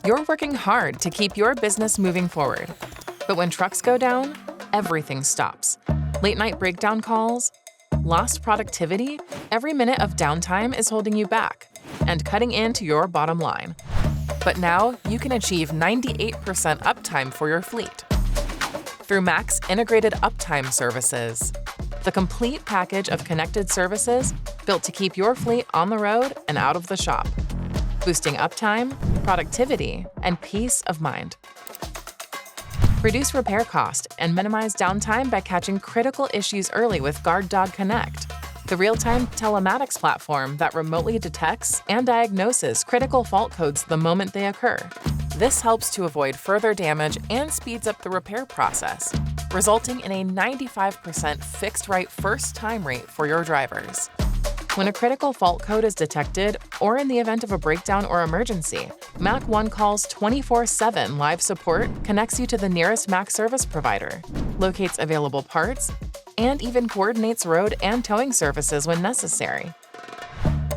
You're working hard to keep your business moving forward. But when trucks go down, everything stops. Late-night breakdown calls, lost productivity, every minute of downtime is holding you back and cutting into your bottom line. But now you can achieve 98% uptime for your fleet through Mack's Integrated Uptime Services, the complete package of connected services built to keep your fleet on the road and out of the shop, boosting uptime, productivity, and peace of mind. Reduce repair cost and minimize downtime by catching critical issues early with GuardDog Connect, the real-time telematics platform that remotely detects and diagnoses critical fault codes the moment they occur. This helps to avoid further damage and speeds up the repair process, resulting in a 95% fixed-right first-time rate for your drivers. When a critical fault code is detected, or in the event of a breakdown or emergency, Mack One Call's 24/7 live support connects you to the nearest Mack service provider, locates available parts, and even coordinates road and towing services when necessary.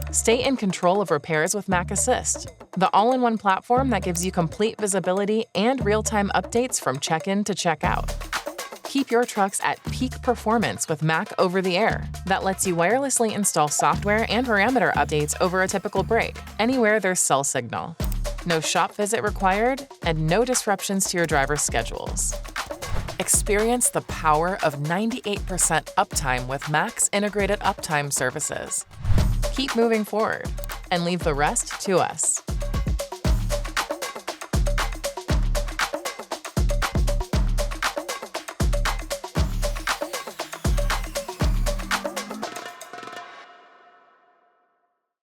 Stay in control of repairs with Mack Assist, the all-in-one platform that gives you complete visibility and real-time updates from check-in to check-out. Keep your trucks at peak performance with Mack Over-the-Air that lets you wirelessly install software and parameter updates over a typical break, anywhere there's cell signal. No shop visit required, and no disruptions to your driver's schedules. Experience the power of 98% uptime with Mack's Integrated Uptime Services. Keep moving forward and leave the rest to us.